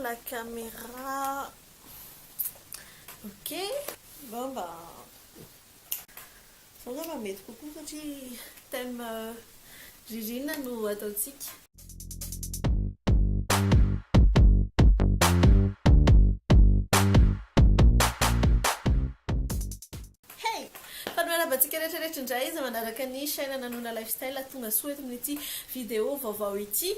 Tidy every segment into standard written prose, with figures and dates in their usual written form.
la caméra. Ok. Bon bah. Songa mety kokoa satria thème ririna no ataontsika. Hey! Fanamarabantsika rehetrarehetra indray izy manaraka ny chaîne Nanona Lifestyle tonga soa eto amin'ity vidéo vaovao ity.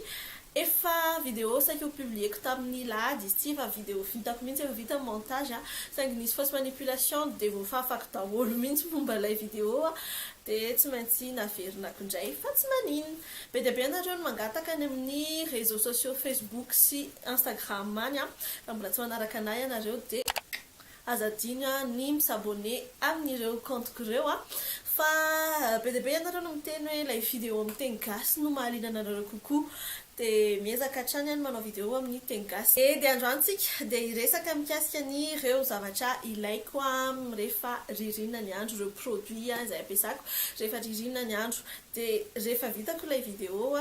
Efa vidéo saika ho publieko tamin'ny lahady izy ity fa vidéo vitako mihitsy efa vita montage saingy nisy fausse manipulation dia voafafako daholo mihitsy momba ilay vidéo dia tsy maintsy naverinako indray fa tsy maninona. Be dia be anareo no mangataka any amin'ny réseaux sociaux Facebook sy Instagram any raha mbola tsy manaraka anahy ianareo dia azadino ny misabone amin'ireo compte ireo fa be dia be ianareo no miteny hoe ilay vidéo amin'ny teny gasy no mahaliana anareo kokoa dia miezaka hatrany any manao vidéo amin'ny teny gasy. Dia androantsika dia hiresaka mikasika ny ireo zavatra ilaiko rehefa ririna ny andro, ireo produit izay ampiasako rehefa ririna ny andro. Dia rehefa vitako ilay vidéo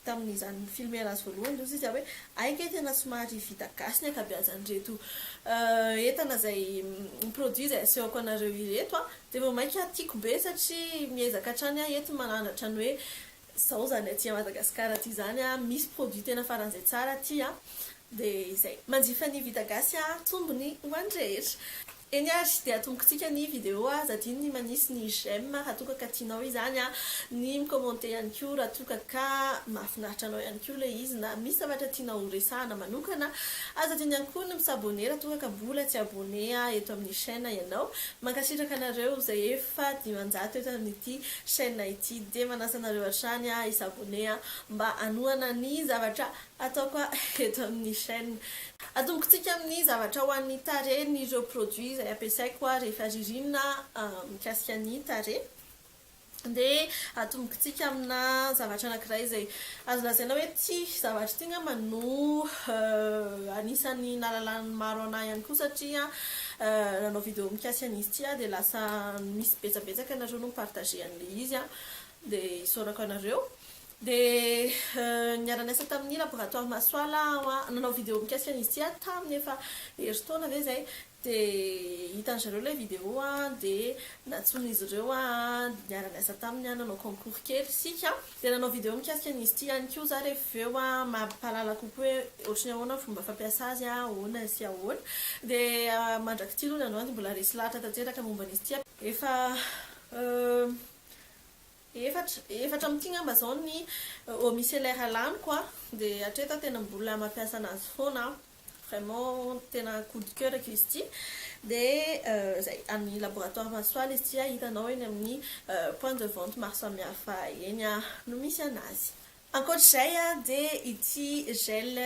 tamin'izany filmer azy voalohany loha izy hoe aika tena somary vita gasy ny ankabeazan'ireto entana izay produit izay asehoko anareo ireto dia vao mainka tiako be satria miezaka hatrany eto manandratra ny hoe zao zany aty Madagasikara aty zany misy produit tena faran'izay tsara aty dia izay manjifa ny vita gasy tombony ho andrehetra. Eny ary dia atombokontsika ny vidéo zadino ny manisy ny j'aime raha toka ka tianao izany ny micommente ihany koa raha toka ka mahafinaritra anao ihany koa ilay izy na misy zavatra tianao resahana manokana azadino ihany koa ny misabone raha toka ka mbola tsy abone eto amin'ny chaîne ianao. Mankasitraka anareo izay efa 500 eto amin'ity chaîne ity dia manasa anareo hatrany isabone mba hanohana ny zavatra ataoko eto amin'ny chaîne. Atombokontsika amin'ny zavatra ho an'ny tarehy ny ireo produit izay ampiasaiko rehefa ririna mikasika ny tarehy. Dia atombokontsika amina zavatra anankiray izay azo lazaina hoe ty zavatra ty ngamba no anisan'ny nahalalany maro anahy ihany koa satria nanao vidéo mikasika an'izy ty dia lasa misy betsabetsaka anareo no mipartage an'ilay izy dia isaorako anareo. Dia niara-niasa tamin'ny laboratoire Masoala nanao vidéo mikasika an'izy ty tamin'ny efa herintaona ve izay dia hitan'izareo ilay vidéo dia natsoin'izy ireo niara-niasa taminy nanao concours kely isika dia nanao vidéo mikasika an'izy ty ihany koa za rehefa eo mampahalala kokoa hoe ohatrany ahoana fomba fampiasa azy ahoana sy ahoana dia mandraky ty aloha nanao mbola resy lahatra tanteraka momba an'izy ty efa efatra amin'ity ngamba zao ny micellaire laniko dia hatreto tena mbola mampiasa anazy foana vraiment tena coup de cœur izy ty dia zay amin'ny laboratoire Masoala izy ty hitanao eny amin'ny point de vente maro samihafa eny no misy anazy. Ankoatr'izay dia ity gel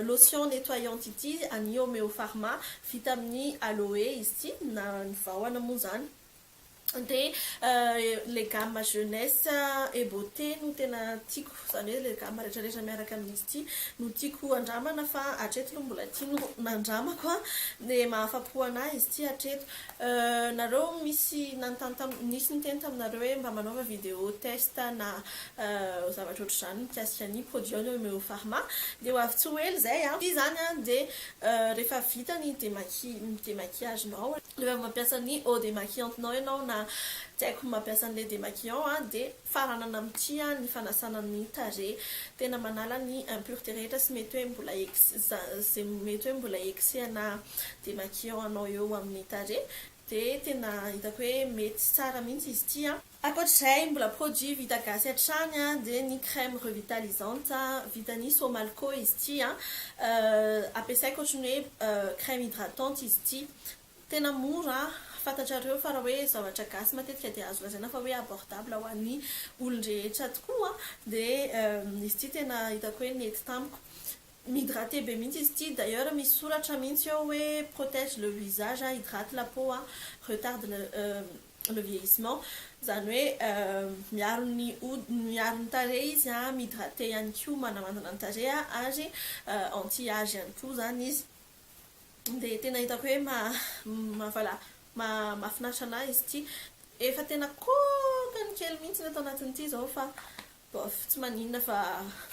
lotion nettoyante ity any Homeo Pharma vita amin'ny aloe izy ty na ny vahona moa zany. Dia les gammes jeunesse et beauté no tena tiako zany hoe les gammes rehetrarehetra miaraka amin'izy ity no tiako andramana fa hatreto aloha mbola tiano nandramako dia mahafapo anahy izy ty hatreto. Nareo misy niteny taminareo hoe mba manaova vidéo test na zavatra ohatr'izany mikasika ny produit ny Homeo Pharma dia ho avy tsy ho ela izay ity zany dia rehefa vita ny démaquillage-nao rehefa mampiasa ny eau démaquillantenao ianao na tsy haiko mampiasa an'ilay démaquillant dia faranana amin'ity ny fanasana ny tarehy tena manala ny impureté rehetra sy mety hoe mbola mety hoe mbola exena démaquillant anao eo amin'ny tarehy dia tena hitako hoe mety tsara mihitsy izy ity. Ankoatr'izay mbola produit vita gasy hatrany dia ny crème revitalisante vitany Somalco izy ity ampiasaiko ohatrany hoe crème hydratante izy ity tena mora fantatrareo fa raha hoe zavatra gasy matetika dia azo lazaina fa hoe abordable ho an'ny olon-drehetra tokoa dia izy ity tena hitako hoe nety tamiko mihydraté be mihitsy izy ity. D'ailleurs misy soratra mihitsy eo hoe protège le visage, hydrate la peau, retarde le vieillissement zany hoe miaro ny tarehy izy mihydraté ihany koa manamandina ny tarehy ary anti-âge ihany koa zany izy dia tena hitako hoe mahafinaritra anahy izy ity efa tena kokany kely mihitsy ny atao anatin'ity zao fa bof tsy maninona fa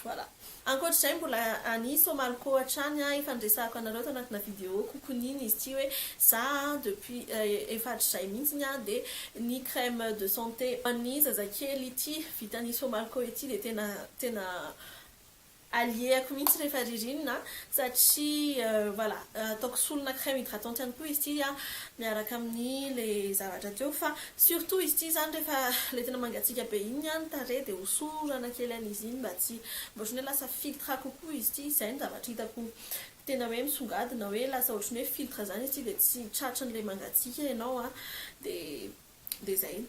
voilà. Ankoatr'izay mbola any Somalco hatrany ifandresahako anareo tanatina vidéo kokoniny izy ity hoe za depuis efatrizay mihitsiny dia ny crème de santé any zazakely ity vitany Somalco ity dia tena alliéako mihitsy rehefa ririnina satria voilà ataoko solona crème hydratante ihany koa izy ity miaraka amin'ny le zavatra teo fa surtout izy ity zany rehefa le tena mangatsiaka be iny any tarehy dia hosorana kely an'izy iny mba tsy mba ohatrany hoe lasa filtre kokoa izy ity izay ny zavatra hitako tena hoe misongadina hoe lasa ohatrany hoe filtre zany izy ity dia tsy tratran'le mangatsiaka ianao dia zay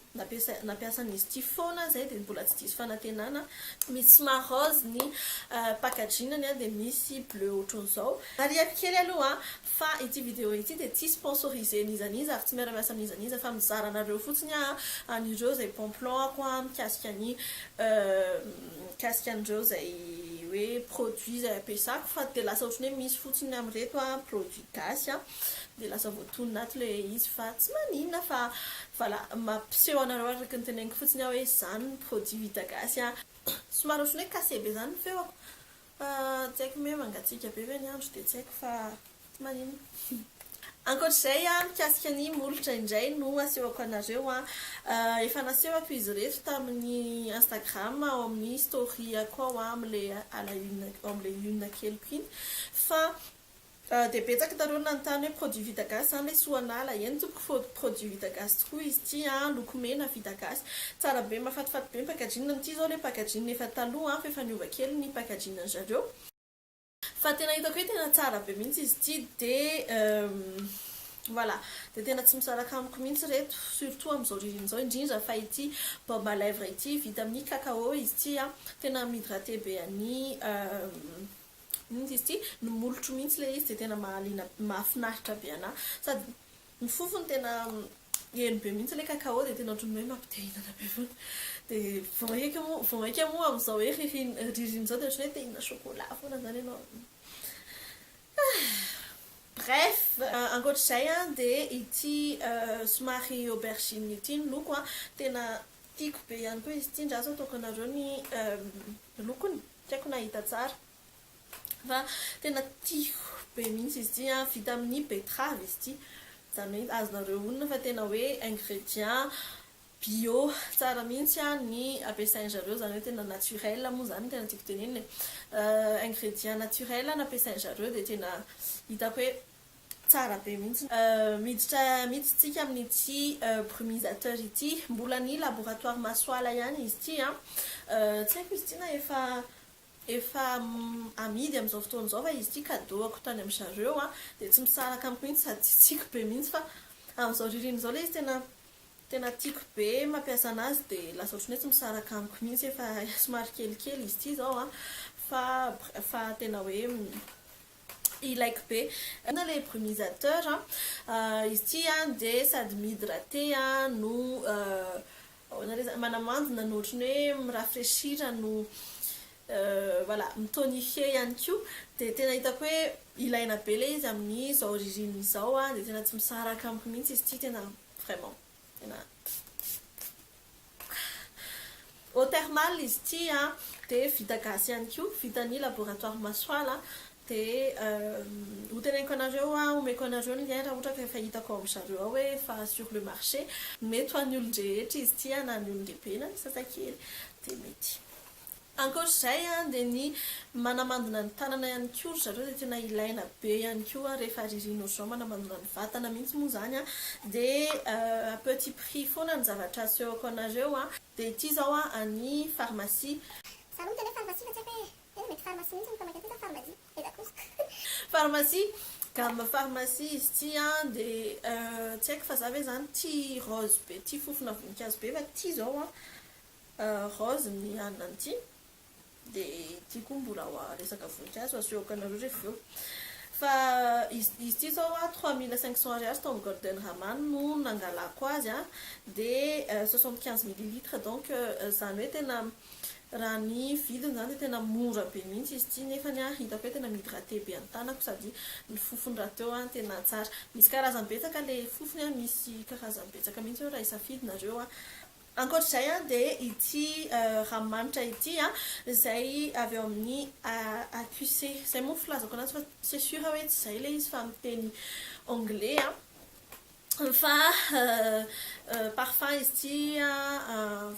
nampiasan'izy ity foana zay dia mbola tsy diso fanantenana misy somary rose ny packagingany dia misy bleu ohatran'izao ariako kely aloha fa ity vidéo ity dia tsy sponsorisé nizaniza ary tsy miara-miasa amin'izaniza fa mizara anareo fotsiny an'ireo zay pamplanko mikasika an'ireo zay hoe produit zay ampiasako fa dia lasa ohatrany hoe misy fotsiny amin'reto produit gasy dia lasa voatonina ato le izy fa tsy maninona fa voilà mampiseho anareo araka ny teneniko fotsiny hoe zany produit vita gasy somary ohatrany hoe kase be zany feoko tsy haiko hoe mangatsiaka be ve ny andro dia tsy haiko fa tsy maninona. Ankoatr'izay mikasika ny molotra indray no asehoko anareo efa nasehoko izy reto tamin'ny Instagram ao amin'ny story ako amin'le une keliko iny fa dia betsaka tareo nanontany hoe produit vita gasy zany le soanala eny toko produit vita gasy tokoa izy ity lokomena vita gasy tsara be mafatifaty be ny packaging ity zao le packaging efa taloha fa efa niova kely ny packaging zareo fa tena hitako hoe tena tsara be mihitsy izy ity dia voilà dia tena tsy misaraka amiko mihitsy reto surtout amin'izao ririny izao indrindra fa ity baume à lèvres ity vita amin'ny cacao izy ity tena mihydraté be any izy ity ny molotro mihitsy le izy dia tena mahafinaritra be anahy sady ny fofony tena eny be mihitsy le cacao dia tena ohatrany hoe mampitehinana be foana dia vao maika moa amin'izao hoe ririny izao dia ohatrany hoe tehinana chocolat foana zany ianao. Bref ankoatr'izay dia ity somary aubergine ity ny loko tena tiako be ihany koa izy ity ndraso ataoko anareo ny lokony tsy haiko nahita tsara fa tena tiako be mihitsy izy ity vita amin'ny betterave izy ity zany hoe azonareo onona fa tena hoe ingrédient bio tsara mihitsy ny ampiasain'zareo zany hoe tena naturel moa zany tena tiako tenenina ingrédient naturel nampiasain'zareo dia tena hitako hoe tsara be mihitsy miditsika amin'ity brumisateur ity mbola ny laboratoire Masoala ihany izy ity tsy haiko izy ity na efa amidy amin'izao fotoana izao fa izy ity cadeau ako tany amin'zareo dia tsy misaraka amiko mihitsy sady tsy tiako be mihitsy fa amin'izao ririny izao le izy tena tiako be mampiasa anazy dia lasa ohatrany hoe tsy misaraka amiko mihitsy efa somary kelikely izy ity izao fa tena hoe ilaiko be na le brumisateur izy ity dia sady mihydraté no manamandina no ohatrany hoe mirafraîchir no voilà mitonifier ihany koa dia tena hitako hoe ilaina be le izy amin'izao ririny izao dia tena tsy misaraka amiko mihitsy izy ity tena vraiment tena eau thermale izy ity dia vita gasy ihany koa vita ny laboratoire Masoala dia hoteneniko anareo omeko anareo ny lien raha ohatra ka efa hitako amin'zareo hoe fa sur le marché mety ho an'ny olon-drehetra izy ity na ny olon-dehibe na ny sasakely dia mety. Ankoatr'izay dia ny manamandina ny tanana ihany koa zareo dia tena ilaina be ihany koa rehefa ririny ohatr'izao manamandina ny vatana mihitsy moa zany dia petit prix foana ny zavatra asehoko anareo dia ity zao any pharmacie pharmacie gamme pharmacie izy ity dia tsy haiko fa za ve zany tia rose be tia fofona voninkazo be fa tia zao rose ny anana ity dia tia koa mbola resaka voninkazo asehoko anareo rehefa eo fa izy ity zao 3500 ariary tao amin'ny Golden Raman no nangalako azy dia 75 millilitres donc zany hoe tena raha ny vidiny zany dia tena mora be mihitsy izy ity nefany hitako hoe tena mihydraté be any tanako sady ny fofony raha teo tena tsara misy karazany betsaka le fofony misy karazany betsaka mihitsy raha isafidinareo ankoatr'izay dia ity ranomanitra ity izay avy eo amin'ny AQC izay moa filazako anazy fa c'est sûr hoe tsy izay ilay izy fa amin'ny teny anglais fa parfum izy ity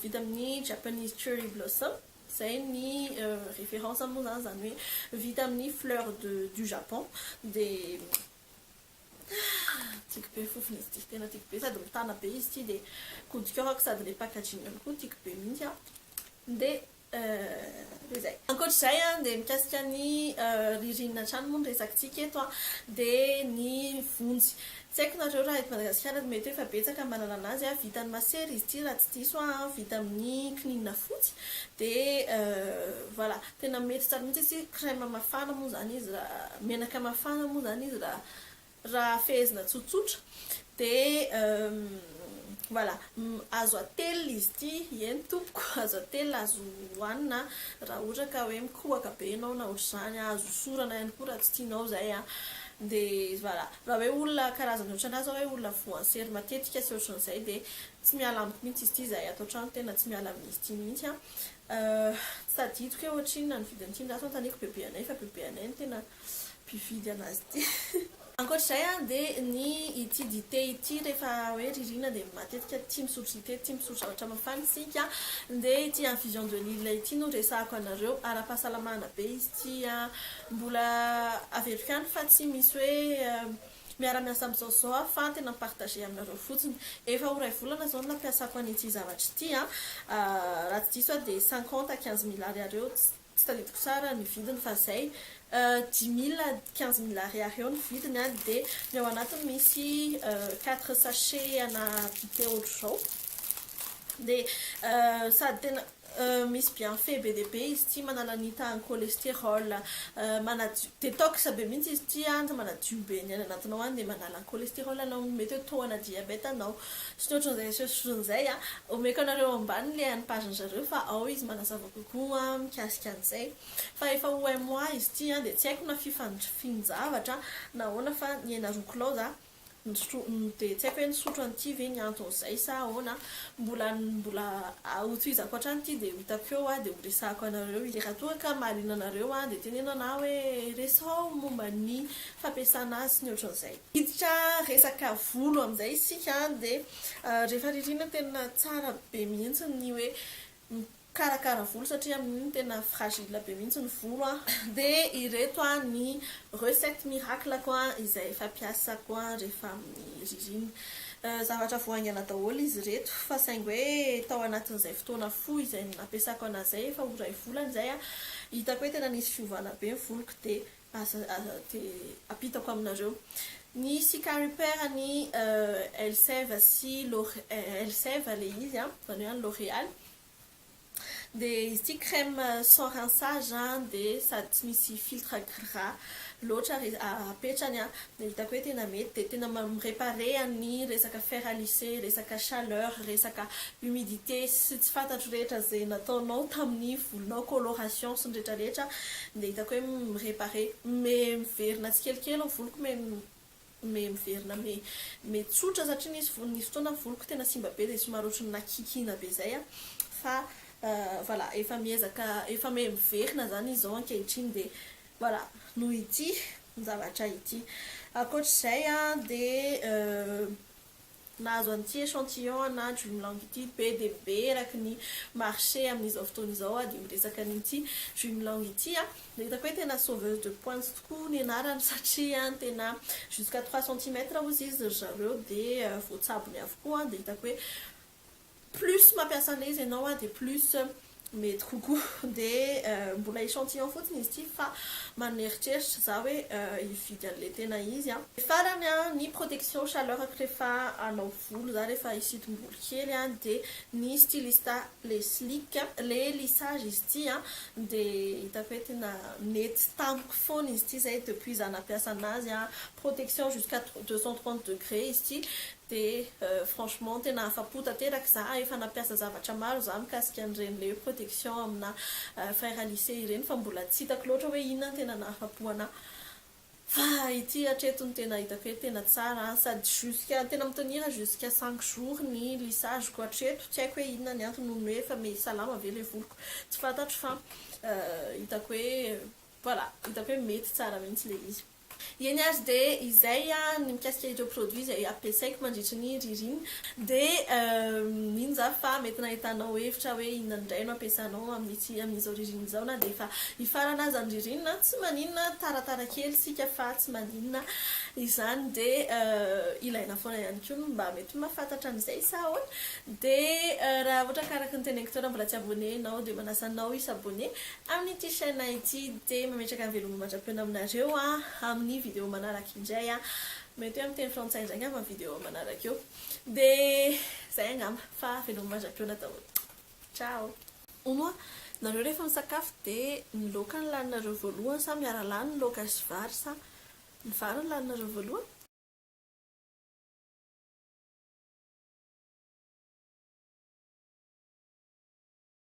vita amin'ny Japanese cherry blossom zay ny référence moa zany hoe vita amin'ny fleur du Japon dia tiako be fofona izy ity tena tiako be sady mitana be izy ity dia kodikôrako sady le packaging ihany koa tiako be mihitsy dia zay ankoatr'izay dia mikasika ny ririnina trano moa ny resakintsika eto dia ny vonjy tsy haiko nareo raha eto Madagasikara mety hoe efa betsaka manana anazy vitany masery izy ity raha tsy diso vita amin'ny kininina fotsy dia voilà tena mety tsara mihitsy izy crème mafana moa zany izy raha menaka mafana moa zany izy raha fehezina tsotsotra dia voilà azo ately izy ity eny tompoko azo ately azo hohanina raha ohatra ka hoe mikohaka be ianao na ohatr'izany azo sorana ihany koa raha tsy tianao zay dia voilà raha hoe olona karazana ohatranazy hoe olona voansery matetika sy ohatran'izay dia tsy miala amiko mihitsy izy ity zay atao trano tena tsy miala amin'izy ity mihitsy tadidiko hoe ohatrinona ny vidiny ity ndraso taniko bebe anay fa bebe anay no tena mpividy anazy ity ankoatr'izay dia ny ity dité ity rehefa hoe ririna dia matetika tia misotro dité tia misotro zavatra mafana isika dia ity infusion de l'huile ity no resahako anareo ara-pahasalamana be izy ity mbola averiko ihany fa tsy misy hoe miara-miasa amin'izao fa tena partage aminareo fotsiny efa ho ray volana zao nampiasako an'ity zavatra ity raha tsy diso dia 50-15 000 ariary eo tsy tadidiko tsara ny vidiny fa zay 10 000 à 15 000 ariary eo ny vidiny dia ny ao anatiny misy 4 sachet ana dité ohatr'izao dia sady tena misy bienfait be dia be izy ity manala nitahany cholestérol manadio détox be mihitsy izy ity manadio be ny any anatinao dia manala cholestérol anao mety hoe toana diabète anao sy ny ohatran'izay sy ohatran'izay omeko anareo ambany le any page-njareo fa ao izy manazava kokoa mikasika an'izay fa efa ho un mois izy ity dia tsy haiko na fifanjavatra nahoana fa niaina rokolao dia tsy haiko hoe nisotro an'ity ve ny anton'izay sa ahoana mbola hotoizako hatrany ity dia hitako eo dia ho resahako anareo izy raha toa ka mahaliana anareo dia tenenana hoe resao momba ny fampiasana azy sy ny ohatran'izay hiditra resaka volo amin'izay isika dia rehefa ririna tena tsara be mihitsy ny hoe karakara volo satria amin'iny tena fragile be mihitsy ny volo dia ireto ny recette miracle izay fampiasako rehefa amin'ny ririna zavatra voaingana daholo izy reto fa saingy hoe tao anatin'izay fotoana fohy izay nampiasako an'izay efa ho ray volana izay hitako hoe tena nisy fiovana be ny voloko dia apitako aminareo ny Cicarepair ny Elseve sy Elseve le izy zany hoe L'Oréal dia izy ity crème sans rinçage dia sady tsy misy filtre gras loatra apetrany dia hitako hoe tena mety dia tena miréparé ny resaka fer à lisser resaka chaleur resaka humidité sy tsy fantatro rehetra zay nataonao tamin'ny volonao coloration sy ny rehetrarehetra dia hitako hoe miréparé miverina tsikelikely ny voloko miverina tsotra satria nisy fotoana voloko tena simba be dia somary ohatry nakikina be zay fa voilà efa miverina zany izy zao ankehitriny dia voilà noho ity zavatra ity ankoatr'izay dia nahazo an'ity échantillon na Dreamlang ity be dia be eraky ny marché amin'izao fotoana izao dia miresaka n'ity Dreamlang ity dia hitako hoe tena sauveuse de pointe tokoa ny anarany satria tena jusqu'à 3 cm ozy izy zareo dia voatsabony avokoa dia hitako hoe plus mampiasa an'ilay izy ianao dia plus mety kokoa dia mbola échantillon fotsiny izy ity fa maneritreritra za hoe hividy an'ilay tena izy farany ny protection chaleur rehefa anao volo za rehefa hisitom-bolo kely dia ny stylista le slick le lissage izy ity dia hitako hoe tena mety tamiko foana izy ity zay depuis za nampiasa anazy protection jusqu'à 230 degrés izy ity dia franchement tena afapo tanteraka za efa nampiasa zavatra maro za mikasika an'ireny le protection amina fer à lisser ireny fa mbola tsy hitako loatra hoe inona tena nahafapo ana fa ity hatreto ny tena hitako hoe tena tsara sady jusqu'à tena mitonira jusqu'à 5 jours ny lisazeko hatreto tsy haiko hoe inona ny antony noho ny hoe efa mety salama ve le voloko tsy fantatro fa hitako hoe voilà hitako hoe mety tsara mihitsy le izy eny azy dia izay ny mikasika ireo produit izay ampiasaiko mandritra ny ririny dia iny za fa mety nahitanao hevitra hoe inona indray no ampiasanao amin'izao ririny izao na dia efa hifarana azy ny ririnina tsy maninona taratara kely sika fa tsy maninona izany dia ilaina foana ihany koa mba mety mahafantatra an'izay sa ahoana dia raha ohatra karaka ny teneniko tao mbola tsy abonné ianao dia manasanao isabonné amin'ity chaîne ity dia mametraka ny veloma mandrapiana aminareo amin'ny vidéo manaraka indray mety hoe amin'ny teny frantsay indray angamba ny vidéo manaraka eo dia zay angamba fa veloma mandrapiona daholo ciao onoa nareo rehefa misakafo dia ny laoka ny laninareo voalohany sa miara-lany ny laoka sy vary sa ny vary ny laninareo voalohany